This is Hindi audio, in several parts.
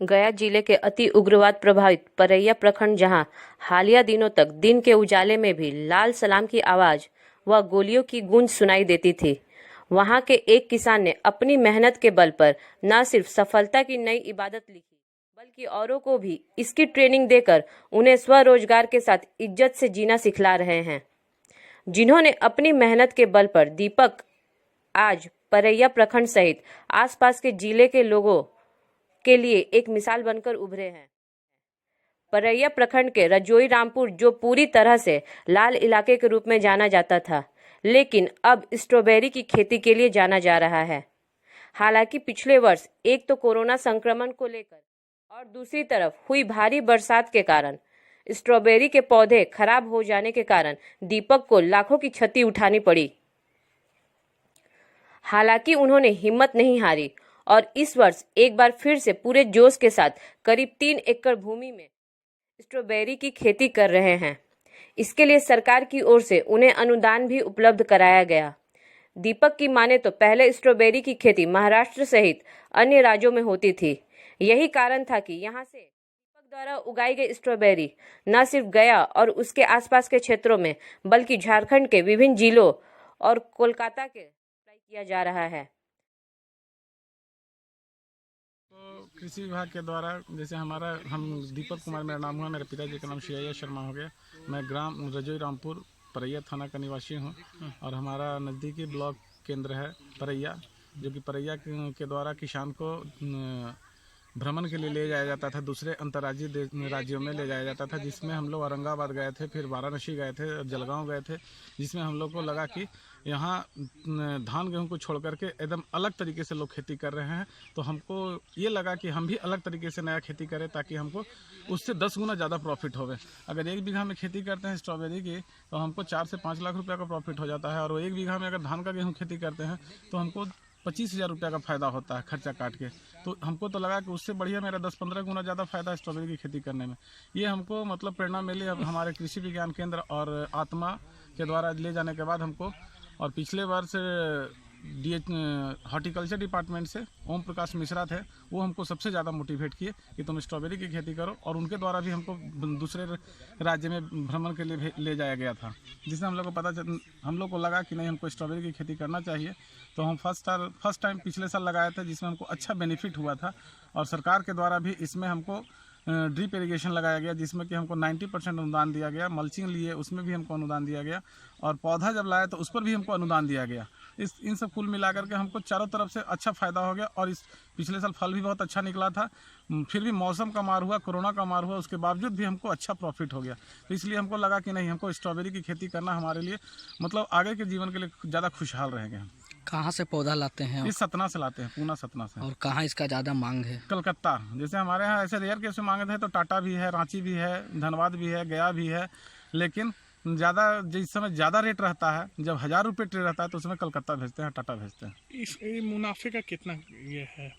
गया जिले के अति उग्रवाद प्रभावित परैया प्रखंड, जहां हालिया दिनों तक दिन के उजाले में भी लाल सलाम की आवाज व गोलियों की गूंज सुनाई देती थी, वहां के एक किसान ने अपनी मेहनत के बल पर न सिर्फ सफलता की नई इबादत लिखी, बल्कि औरों को भी इसकी ट्रेनिंग देकर उन्हें स्वरोजगार के साथ इज्जत से जीना सिखला रहे हैं। जिन्होंने अपनी मेहनत के बल पर दीपक आज परैया प्रखंड सहित आसपास के जिले के लोगों के लिए एक मिसाल बनकर उभरे हैं। परैया प्रखंड के रजोई रामपुर, जो पूरी तरह से लाल इलाके के रूप में जाना जाता था, लेकिन अब स्ट्रॉबेरी की खेती के लिए जाना जा रहा है। हालांकि पिछले वर्ष एक तो कोरोना संक्रमण को लेकर और दूसरी तरफ हुई भारी बरसात के कारण स्ट्रॉबेरी के पौधे खराब हो जाने के कारण दीपक को लाखों की क्षति उठानी पड़ी। हालांकि उन्होंने हिम्मत नहीं हारी और इस वर्ष एक बार फिर से पूरे जोश के साथ करीब 3 एकड़ भूमि में स्ट्रॉबेरी की खेती कर रहे हैं। इसके लिए सरकार की ओर से उन्हें अनुदान भी उपलब्ध कराया गया। दीपक की माने तो पहले स्ट्रॉबेरी की खेती महाराष्ट्र सहित अन्य राज्यों में होती थी। यही कारण था कि यहाँ से दीपक द्वारा उगाई गई स्ट्रॉबेरी न सिर्फ गया और उसके आसपास के क्षेत्रों में, बल्कि झारखंड के विभिन्न जिलों और कोलकाता के सप्लाई किया जा रहा है। तो कृषि विभाग के द्वारा जैसे हम दीपक कुमार मेरा नाम हुआ, मेरे पिताजी का नाम शिवैया शर्मा हो गया। मैं ग्राम रजोई रामपुर परैया थाना का निवासी हूँ और हमारा नज़दीकी ब्लॉक केंद्र है परैया, जो कि परैया के द्वारा किसान को भ्रमण के लिए ले जाया जाता था, दूसरे अंतर्राज्यीय राज्यों में ले जाया जाता था, जिसमें हम लोग औरंगाबाद गए थे, फिर वाराणसी गए थे, जलगांव गए थे, जिसमें हम लोग को लगा कि यहाँ धान गेहूँ को छोड़ करके एकदम अलग तरीके से लोग खेती कर रहे हैं। तो हमको ये लगा कि हम भी अलग तरीके से नया खेती करें, ताकि हमको उससे 10 गुना ज़्यादा प्रॉफिट होवे। अगर 1 बीघा में खेती करते हैं स्ट्रॉबेरी की, तो हमको 4 से 5 लाख रुपये का प्रॉफिट हो जाता है, और 1 बीघा में अगर धान का गेहूँ खेती करते हैं तो हमको 25,000 रुपये का फ़ायदा होता है खर्चा काट के। तो हमको तो लगा कि उससे बढ़िया मेरा 10-15 गुना ज़्यादा फ़ायदा है स्ट्रॉबेरी की खेती करने में। ये हमको मतलब प्रेरणा मिली अब हमारे कृषि विज्ञान केंद्र और आत्मा के द्वारा ले जाने के बाद हमको। और पिछले वर्ष हॉर्टिकल्चर डिपार्टमेंट से ओम प्रकाश मिश्रा थे, वो हमको सबसे ज़्यादा मोटिवेट किए कि तुम स्ट्रॉबेरी की खेती करो, और उनके द्वारा भी हमको दूसरे राज्य में भ्रमण के लिए ले जाया गया था, जिससे हम लोग को लगा कि नहीं, हमको स्ट्रॉबेरी की खेती करना चाहिए। तो हम फर्स्ट टाइम पिछले साल लगाए थे, जिसमें हमको अच्छा बेनिफिट हुआ था। और सरकार के द्वारा भी इसमें हमको ड्रिप इरिगेशन लगाया गया, जिसमें कि हमको 90% अनुदान दिया गया। मल्चिंग लिए उसमें भी हमको अनुदान दिया गया, और पौधा जब लाया तो उस पर भी हमको अनुदान दिया गया। इन सब कुल मिलाकर के हमको चारों तरफ से अच्छा फ़ायदा हो गया। और इस पिछले साल फल भी बहुत अच्छा निकला था, फिर भी मौसम का मार हुआ, कोरोना का मार हुआ, उसके बावजूद भी हमको अच्छा प्रॉफिट हो गया। तो इसलिए हमको लगा कि नहीं, हमको स्ट्रॉबेरी की खेती करना हमारे लिए मतलब आगे के जीवन के लिए ज़्यादा खुशहाल रहेंगे। हम कहाँ से पौधा लाते हैं? इस सतना से लाते हैं, पूना सतना से। और कहाँ इसका ज़्यादा मांग है? कलकत्ता। जैसे हमारे यहाँ ऐसे रेयर केस में मांगे थे तो टाटा भी है, रांची भी है, धनबाद भी है, गया भी है। लेकिन ज़्यादा जिस समय ज़्यादा रेट रहता है, जब 1000 रुपये ट्रे रहता है, तो उसमें कलकत्ता भेजते हैं, टाटा भेजते हैं। इस मुनाफे का कितना ये है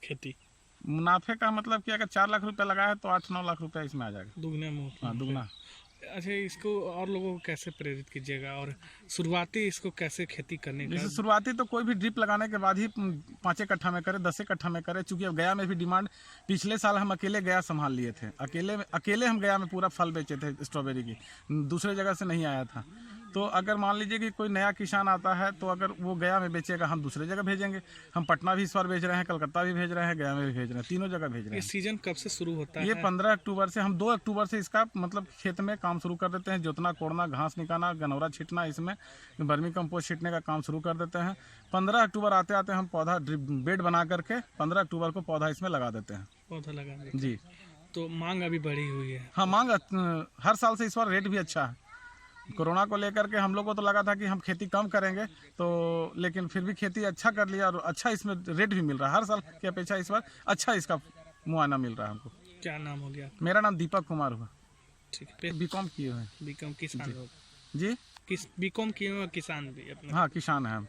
खेती? मुनाफे का मतलब कि अगर 4 लाख रुपये लगाए तो 8-9 लाख रुपये इसमें आ जाएगा। दुगना मुँह। हाँ, दुगना। अच्छा, इसको और लोगों को कैसे प्रेरित कीजिएगा, और शुरुआती इसको कैसे खेती करने का? जैसे शुरुआती तो कोई भी ड्रिप लगाने के बाद ही 5 कट्ठा में करे, 10 कट्ठा में करे। चूँकि अब गया में भी डिमांड, पिछले साल हम अकेले गया संभाल लिए थे, अकेले हम गया में पूरा फल बेचे थे स्ट्रॉबेरी की, दूसरे जगह से नहीं आया था। तो अगर मान लीजिए कि कोई नया किसान आता है, तो अगर वो गया में बेचेगा, हम दूसरे जगह भेजेंगे। हम पटना भी इस बार भेज रहे हैं, कलकत्ता भी भेज रहे हैं, गया में भी भेज रहे हैं, तीनों जगह भेज रहे हैं। ये सीजन कब से शुरू होता है? ये 15 अक्टूबर से। हम 2 अक्टूबर से इसका मतलब खेत में काम शुरू कर देते हैं, जोतना, कोड़ना, घास निकालना, गनौरा छींटना, इसमें वर्मी कंपोस्ट छींटने का काम शुरू कर देते हैं। 15 अक्टूबर आते आते हम पौधा बेड बना करके 15 अक्टूबर को पौधा इसमें लगा देते हैं। पौधा लगा देते हैं। जी। तो मांग अभी बढ़ी हुई है? हाँ, मांग हर साल से इस बार रेट भी अच्छा है। कोरोना को लेकर के हम लोग को तो लगा था कि हम खेती कम करेंगे, तो लेकिन फिर भी खेती अच्छा कर लिया, और अच्छा इसमें रेट भी मिल रहा है। हर साल की अपेक्षा इस बार अच्छा इसका मुआयना मिल रहा है हमको। क्या नाम हो गया? मेरा नाम दीपक कुमार हुआ। ठीक है। बीकॉम किए हुए हैं। बीकॉम किसान जी। बीकॉम किए हुए किसान भी अपना? हाँ, किसान है हम।